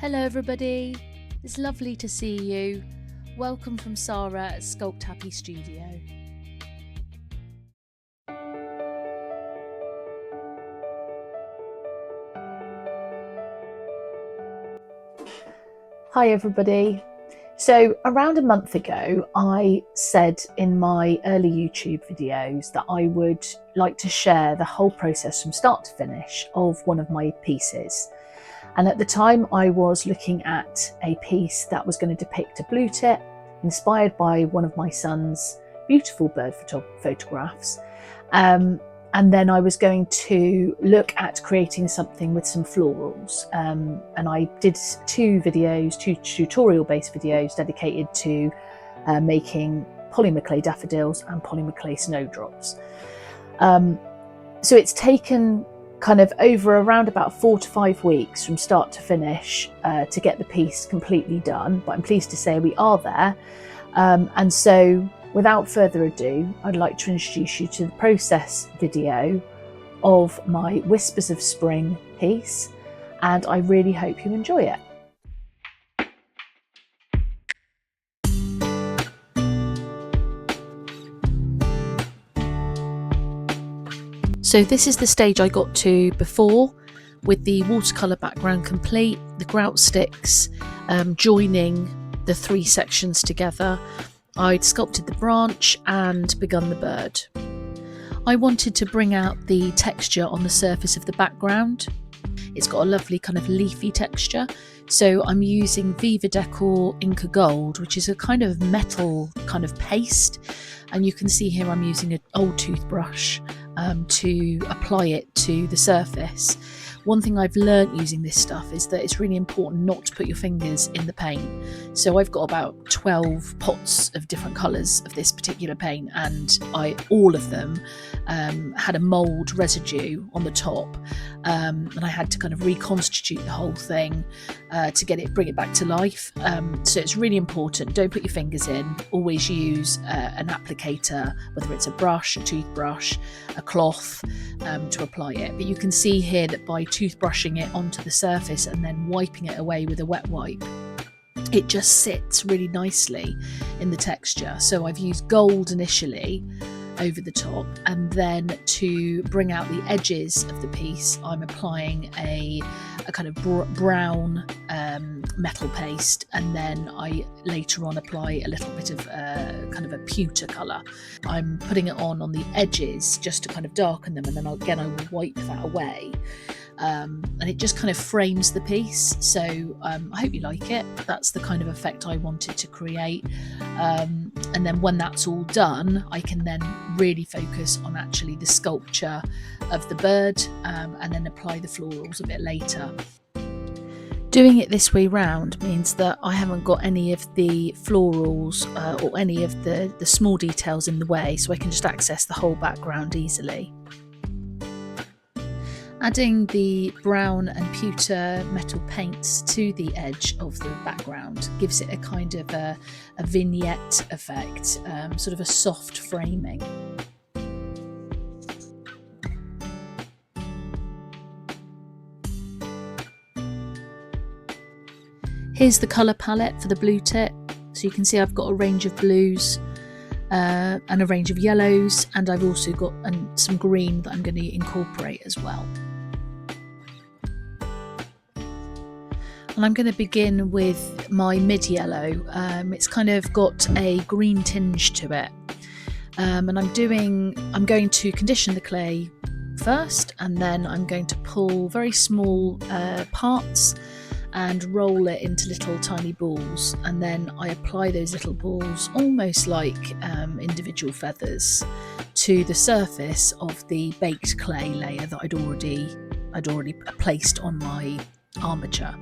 Hello everybody, it's lovely to see you. Welcome from Sara at Sculpt Happy Studio. Hi everybody. So around a month ago I said in my early YouTube videos that I would like to share the whole process from start to finish of one of my pieces. And at the time I was looking at a piece that was going to depict a blue tip inspired by one of my son's beautiful bird photographs. And then I was going to look at creating something with some florals. And I did two tutorial based videos dedicated to making polymer clay daffodils and polymer clay snowdrops. So it's taken kind of over around about 4 to 5 weeks from start to finish to get the piece completely done, but I'm pleased to say we are there. And so without further ado, I'd like to introduce you to the process video of my Whispers of Spring piece, and I really hope you enjoy it. So this is the stage I got to before, with the watercolour background complete, the grout sticks joining the 3 sections together. I'd sculpted the branch and begun the bird. I wanted to bring out the texture on the surface of the background. It's got a lovely kind of leafy texture, so I'm using Viva Decor Inca Gold, which is a kind of metal kind of paste, and you can see here I'm using an old toothbrush to apply it to the surface. One thing I've learnt using this stuff is that it's really important not to put your fingers in the paint. So I've got about 12 pots of different colours of this particular paint, and all of them had a mould residue on the top, and I had to kind of reconstitute the whole thing to bring it back to life. So it's really important, don't put your fingers in, always use an applicator, whether it's a brush, a toothbrush, a cloth, to apply it. But you can see here that by toothbrushing it onto the surface and then wiping it away with a wet wipe, it just sits really nicely in the texture. So I've used gold initially over the top, and then to bring out the edges of the piece I'm applying a kind of brown metal paste, and then I later on apply a little bit of kind of a pewter colour. I'm putting it on the edges just to kind of darken them, and then again I will wipe that away. And it just kind of frames the piece. So I hope you like it. That's the kind of effect I wanted to create. And then when that's all done, I can then really focus on actually the sculpture of the bird, and then apply the florals a bit later. Doing it this way round means that I haven't got any of the florals or any of the small details in the way, so I can just access the whole background easily. Adding the brown and pewter metal paints to the edge of the background gives it a kind of a vignette effect, sort of a soft framing. Here's the colour palette for the blue tip. So you can see I've got a range of blues and a range of yellows, and I've also got some green that I'm going to incorporate as well. And I'm going to begin with my mid yellow. It's kind of got a green tinge to it, and I'm going to condition the clay first, and then I'm going to pull very small parts and roll it into little tiny balls, and then I apply those little balls almost like individual feathers to the surface of the baked clay layer that I'd already placed on my armature.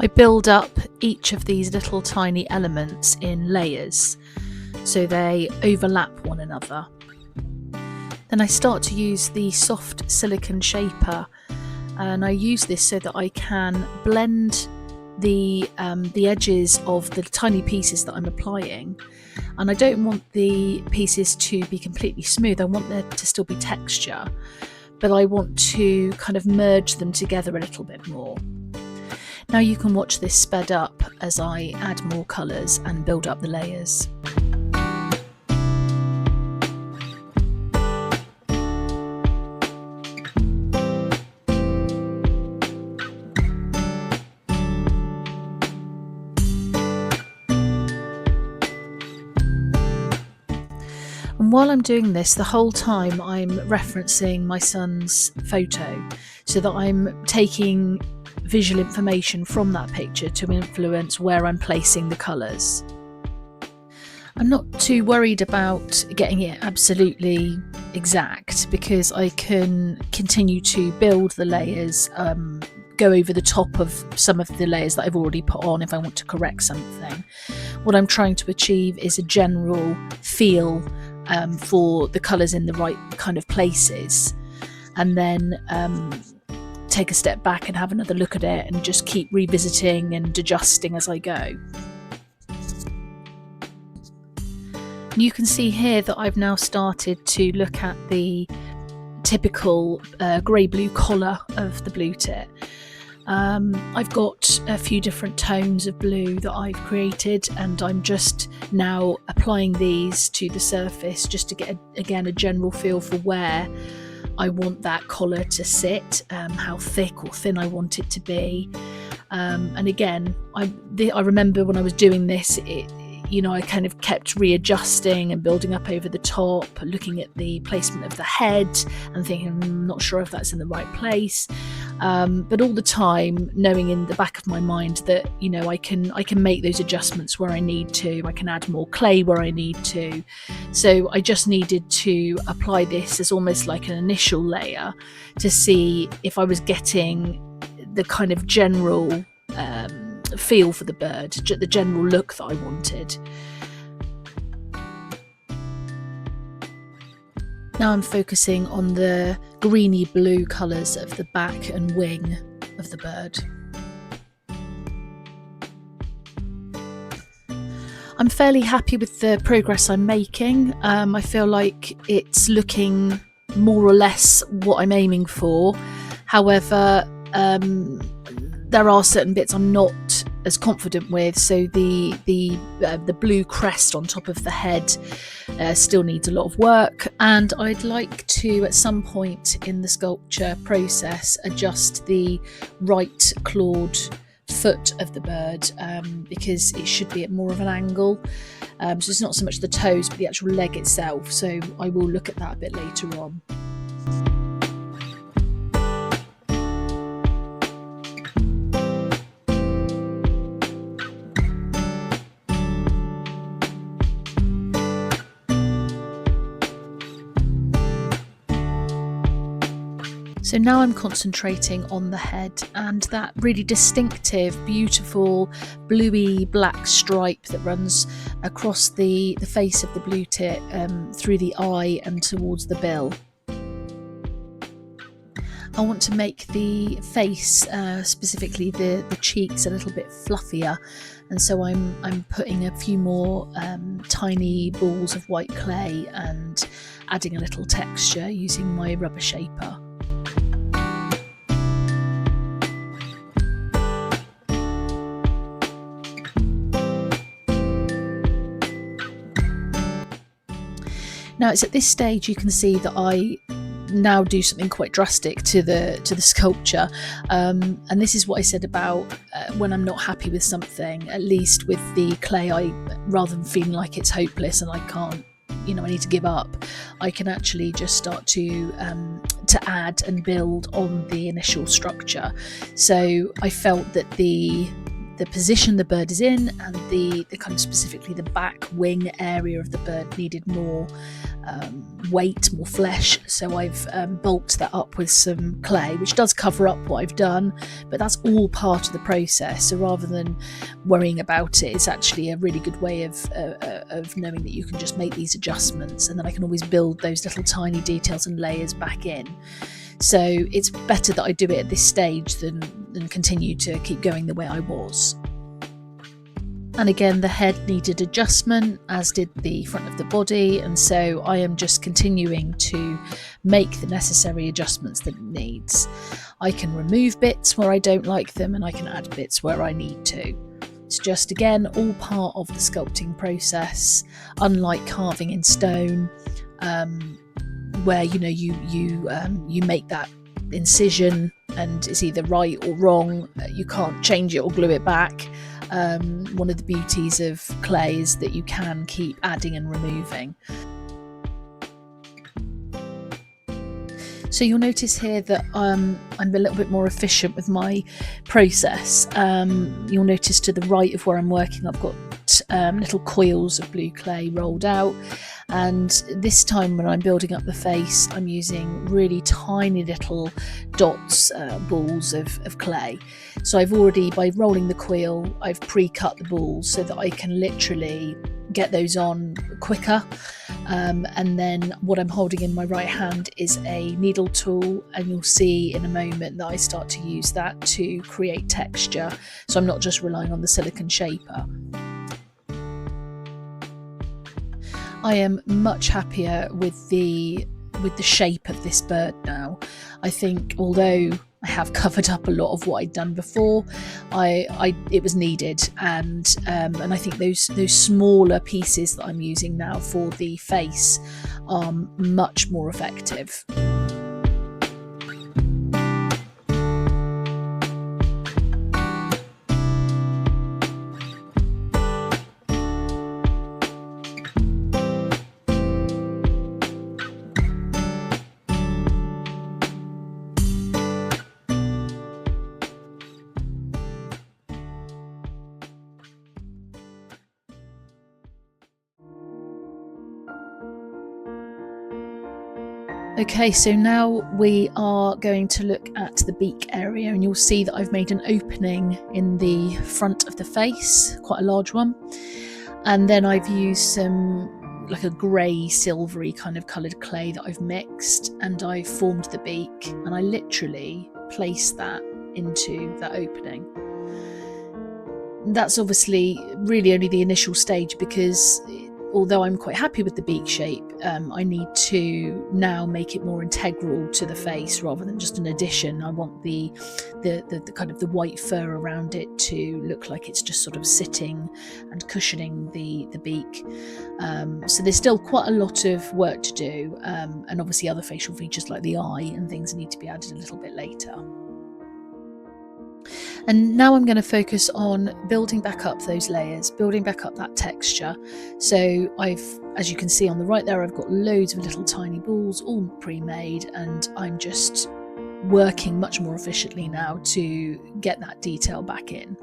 I build up each of these little tiny elements in layers so they overlap one another. Then I start to use the soft silicone shaper, and I use this so that I can blend the edges of the tiny pieces that I'm applying, and I don't want the pieces to be completely smooth. I want there to still be texture, but I want to kind of merge them together a little bit more. Now you can watch this sped up as I add more colours and build up the layers. And while I'm doing this, the whole time I'm referencing my son's photo, so that I'm taking visual information from that picture to influence where I'm placing the colours. I'm not too worried about getting it absolutely exact, because I can continue to build the layers, go over the top of some of the layers that I've already put on if I want to correct something. What I'm trying to achieve is a general feel for the colours in the right kind of places, and then take a step back and have another look at it and just keep revisiting and adjusting as I go. You can see here that I've now started to look at the typical grey-blue collar of the blue tit. I've got a few different tones of blue that I've created, and I'm just now applying these to the surface just to get again a general feel for where I want that collar to sit, how thick or thin I want it to be. And again, I remember when I was doing this, I kind of kept readjusting and building up over the top, looking at the placement of the head and thinking, I'm not sure if that's in the right place. But all the time knowing in the back of my mind that, I can make those adjustments where I need to. I can add more clay where I need to. So I just needed to apply this as almost like an initial layer to see if I was getting the kind of general feel for the bird, the general look that I wanted. Now I'm focusing on the greeny blue colours of the back and wing of the bird. I'm fairly happy with the progress I'm making. I feel like it's looking more or less what I'm aiming for. However, there are certain bits I'm not as confident with, so the blue crest on top of the head still needs a lot of work, and I'd like to at some point in the sculpture process adjust the right clawed foot of the bird, because it should be at more of an angle, so it's not so much the toes but the actual leg itself, so I will look at that a bit later on. So now I'm concentrating on the head and that really distinctive, beautiful, bluey black stripe that runs across the face of the blue tit, through the eye and towards the bill. I want to make the face, specifically the cheeks, a little bit fluffier, and so I'm putting a few more tiny balls of white clay and adding a little texture using my rubber shaper. Now it's at this stage you can see that I now do something quite drastic to the sculpture, and this is what I said about when I'm not happy with something, at least with the clay, rather than feeling like it's hopeless and I can't, I need to give up, I can actually just start to add and build on the initial structure. So I felt that the position the bird is in and the kind of specifically the back wing area of the bird needed more weight, more flesh, so I've bulked that up with some clay, which does cover up what I've done, but that's all part of the process. So rather than worrying about it, it's actually a really good way of knowing that you can just make these adjustments, and then I can always build those little tiny details and layers back in. So it's better that I do it at this stage than continue to keep going the way I was. And again, the head needed adjustment, as did the front of the body, and so I am just continuing to make the necessary adjustments that it needs. I can remove bits where I don't like them, and I can add bits where I need to. It's just, again, all part of the sculpting process, unlike carving in stone, where you make that incision and it's either right or wrong. You can't change it or glue it back. One of the beauties of clay is that you can keep adding and removing. So you'll notice here that I'm a little bit more efficient with my process. You'll notice to the right of where I'm working, I've got little coils of blue clay rolled out, and this time when I'm building up the face, I'm using really tiny little dots, balls of clay. So I've already, by rolling the quill, I've pre-cut the balls so that I can literally get those on quicker. And then what I'm holding in my right hand is a needle tool, and you'll see in a moment that I start to use that to create texture, so I'm not just relying on the silicone shaper. I am much happier with the shape of this bird now. I think, although I have covered up a lot of what I'd done before, it was needed, and I think those smaller pieces that I'm using now for the face are much more effective. Okay, so now we are going to look at the beak area, and you'll see that I've made an opening in the front of the face, quite a large one, and then I've used some like a grey silvery kind of coloured clay that I've mixed, and I formed the beak, and I literally placed that into that opening. That's obviously really only the initial stage, because although I'm quite happy with the beak shape, I need to now make it more integral to the face rather than just an addition. I want the kind of the white fur around it to look like it's just sort of sitting and cushioning the beak. So there's still quite a lot of work to do, and obviously other facial features like the eye and things need to be added a little bit later. And now I'm going to focus on building back up those layers, building back up that texture. So as you can see on the right there, I've got loads of little tiny balls, all pre-made, and I'm just working much more efficiently now to get that detail back in.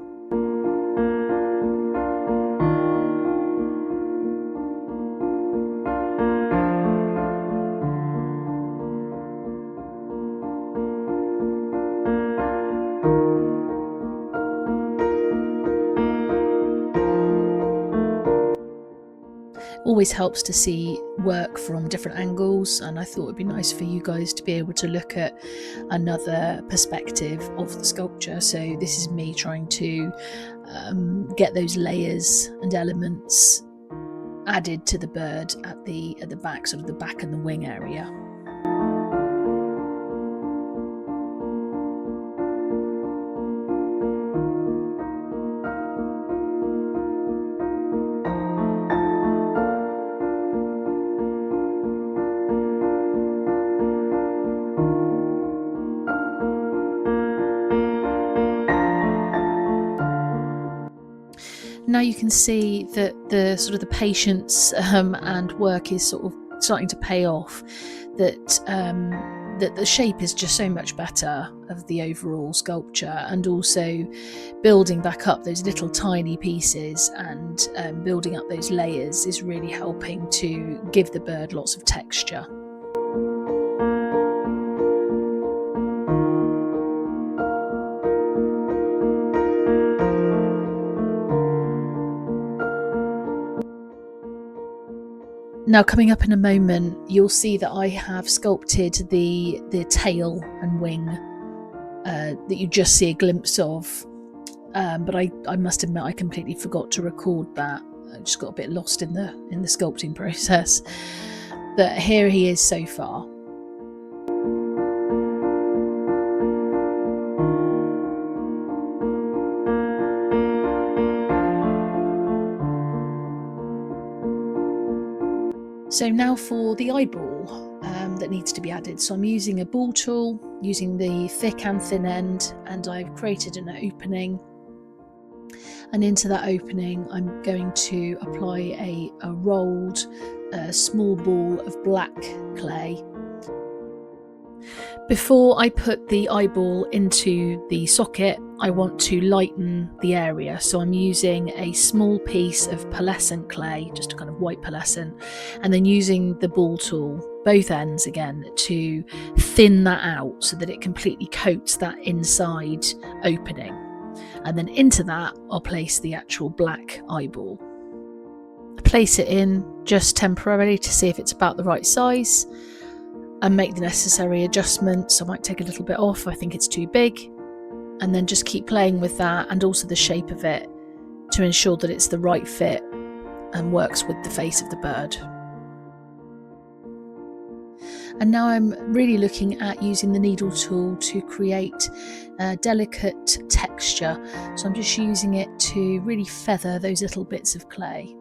Always helps to see work from different angles, and I thought it'd be nice for you guys to be able to look at another perspective of the sculpture. So this is me trying to get those layers and elements added to the bird at the back, sort of the back and the wing area. Now you can see that the sort of the patience and work is sort of starting to pay off, that the shape is just so much better of the overall sculpture, and also building back up those little tiny pieces and building up those layers is really helping to give the bird lots of texture. Now coming up in a moment, you'll see that I have sculpted the tail and wing that you just see a glimpse of but I must admit I completely forgot to record that. I just got a bit lost in the sculpting process. But here he is so far. So now for the eyeball that needs to be added. So I'm using a ball tool, using the thick and thin end, and I've created an opening. And into that opening, I'm going to apply a rolled small ball of black clay. Before I put the eyeball into the socket, I want to lighten the area. So I'm using a small piece of pearlescent clay, just a kind of white pearlescent, and then using the ball tool, both ends again, to thin that out so that it completely coats that inside opening. And then into that, I'll place the actual black eyeball. Place it in just temporarily to see if it's about the right size, and make the necessary adjustments. I might take a little bit off, I think it's too big, and then just keep playing with that and also the shape of it to ensure that it's the right fit and works with the face of the bird. And now I'm really looking at using the needle tool to create a delicate texture. So I'm just using it to really feather those little bits of clay.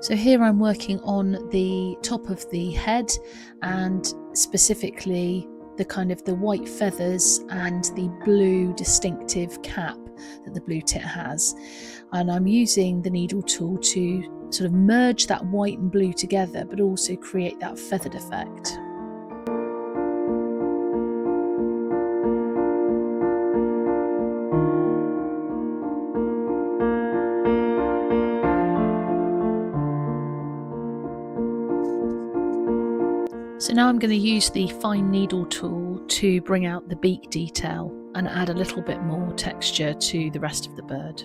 So here I'm working on the top of the head, and specifically the kind of the white feathers and the blue distinctive cap that the blue tit has. And I'm using the needle tool to sort of merge that white and blue together, but also create that feathered effect. So now I'm going to use the fine needle tool to bring out the beak detail and add a little bit more texture to the rest of the bird.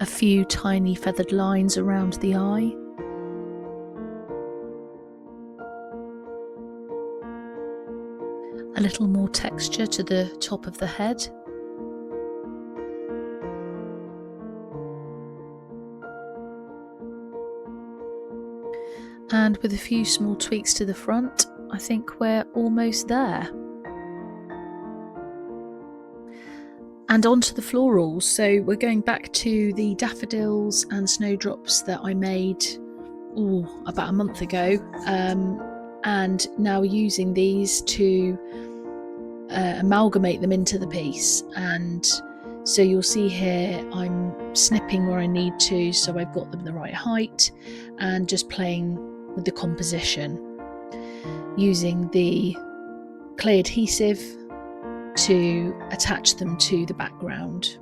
A few tiny feathered lines around the eye. A little more texture to the top of the head. And with a few small tweaks to the front, I think we're almost there. And onto the florals. So we're going back to the daffodils and snowdrops that I made about a month ago, and now using these to amalgamate them into the piece. And so you'll see here I'm snipping where I need to, so I've got them the right height, and just playing with the composition, using the clay adhesive to attach them to the background.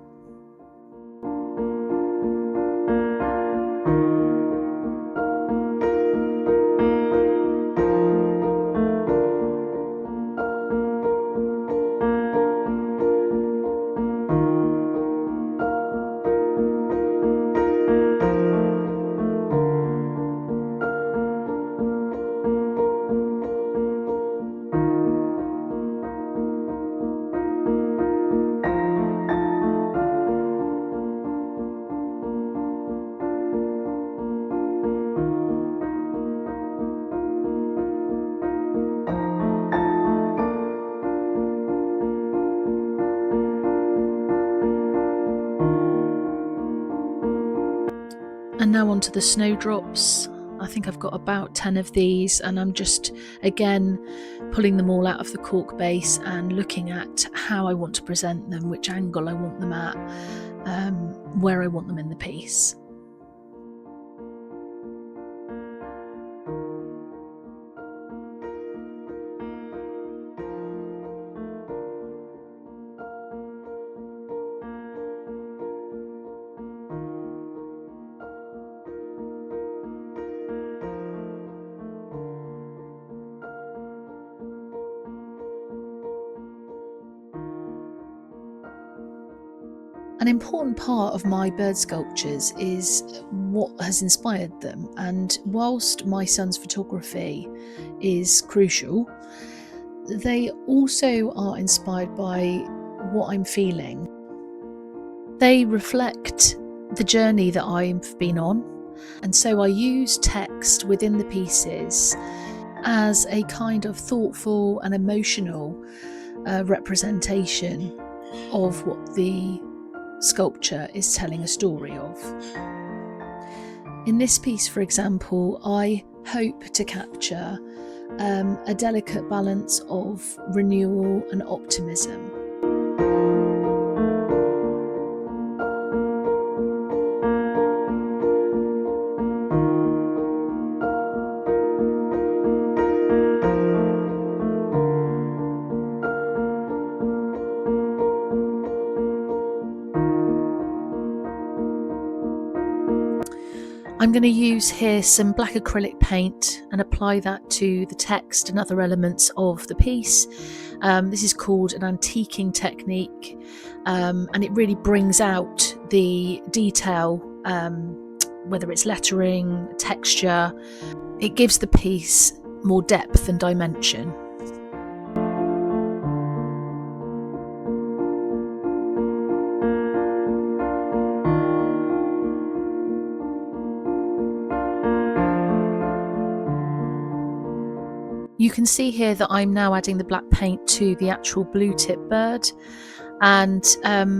And now onto the snowdrops. I think I've got about 10 of these, and I'm just again pulling them all out of the cork base and looking at how I want to present them, which angle I want them at, where I want them in the piece. An important part of my bird sculptures is what has inspired them, and whilst my son's photography is crucial, they also are inspired by what I'm feeling. They reflect the journey that I've been on, and so I use text within the pieces as a kind of thoughtful and emotional representation of what the sculpture is telling a story of. In this piece, for example, I hope to capture a delicate balance of renewal and optimism. I'm going to use here some black acrylic paint and apply that to the text and other elements of the piece. This is called an antiquing technique, and it really brings out the detail, whether it's lettering, texture. It gives the piece more depth and dimension. You can see here that I'm now adding the black paint to the actual blue tip bird, and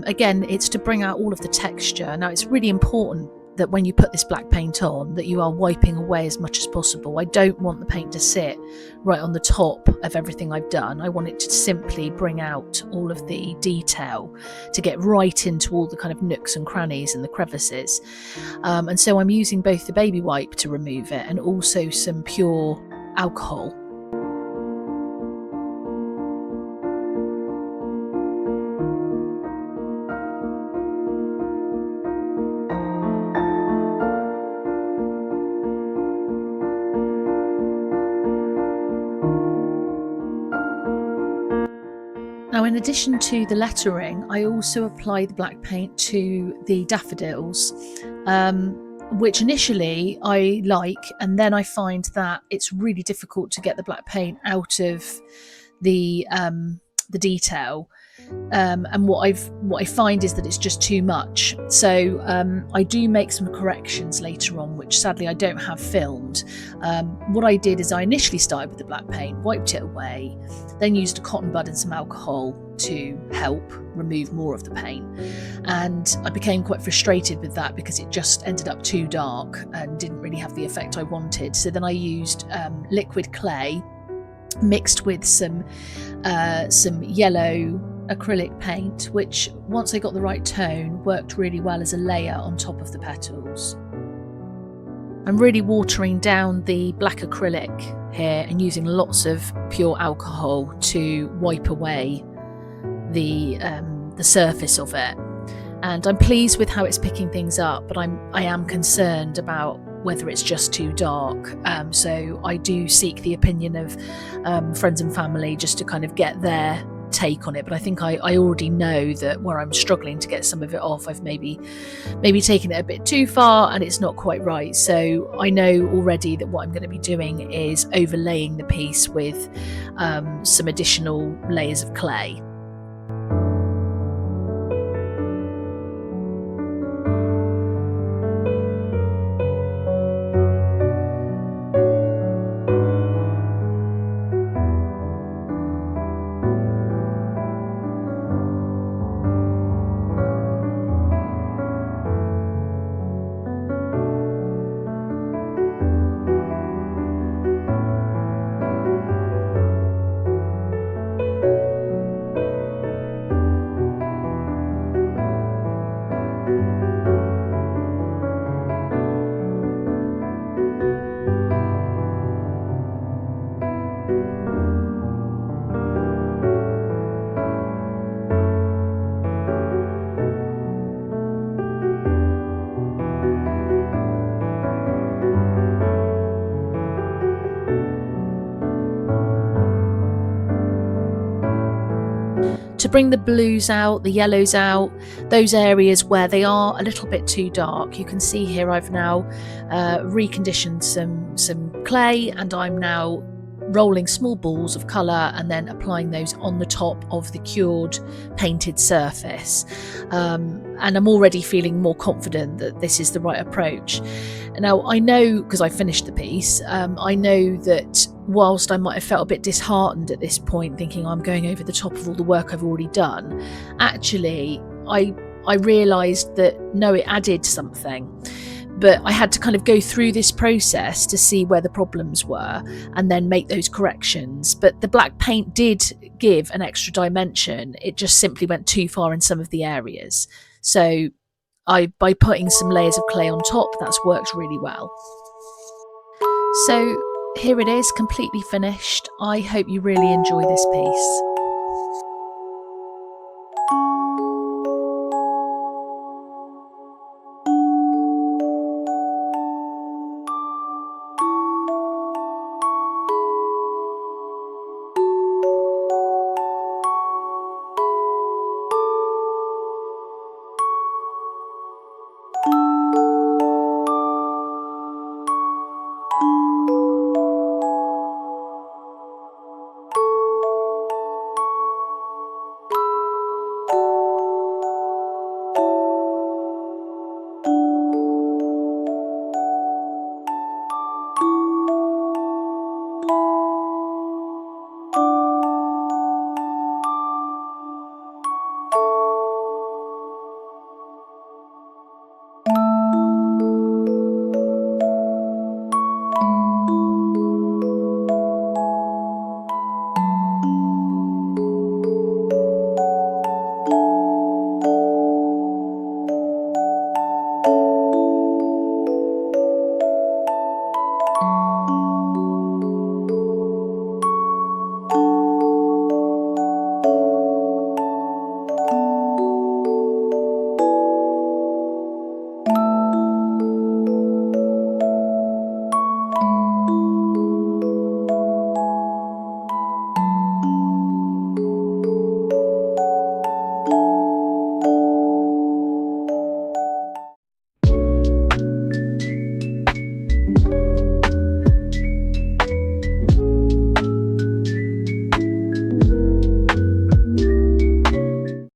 again, it's to bring out all of the texture. Now, it's really important that when you put this black paint on, that you are wiping away as much as possible. I don't want the paint to sit right on the top of everything I've done. I want it to simply bring out all of the detail, to get right into all the kind of nooks and crannies and the crevices. And so I'm using both the baby wipe to remove it and also some pure alcohol. Now, in addition to the lettering, I also apply the black paint to the daffodils, which initially I like, and then I find that it's really difficult to get the black paint out of the detail. And what I find is that it's just too much. So I do make some corrections later on, which sadly I don't have filmed. What I did is I initially started with the black paint, wiped it away, then used a cotton bud and some alcohol to help remove more of the paint. And I became quite frustrated with that because it just ended up too dark and didn't really have the effect I wanted. So then I used liquid clay mixed with some yellow acrylic paint, which once I got the right tone worked really well as a layer on top of the petals. I'm really watering down the black acrylic here and using lots of pure alcohol to wipe away the surface of it. And I'm pleased with how it's picking things up, but I am concerned about whether it's just too dark. So I do seek the opinion of friends and family just to kind of get their take on it. But I think I already know that where I'm struggling to get some of it off, I've maybe taken it a bit too far and it's not quite right. So I know already that what I'm going to be doing is overlaying the piece with some additional layers of clay. to bring the blues out, the yellows out, those areas where they are a little bit too dark. You can see here I've now reconditioned some clay, and I'm now rolling small balls of colour and then applying those on the top of the cured painted surface. And I'm already feeling more confident that this is the right approach. Now, I know, because I finished the piece, I know that whilst I might have felt a bit disheartened at this point, thinking I'm going over the top of all the work I've already done, actually I realised that no, it added something. But I had to kind of go through this process to see where the problems were and then make those corrections. But the black paint did give an extra dimension. It just simply went too far in some of the areas. So by putting some layers of clay on top, that's worked really well. So here it is, completely finished. I hope you really enjoy this piece.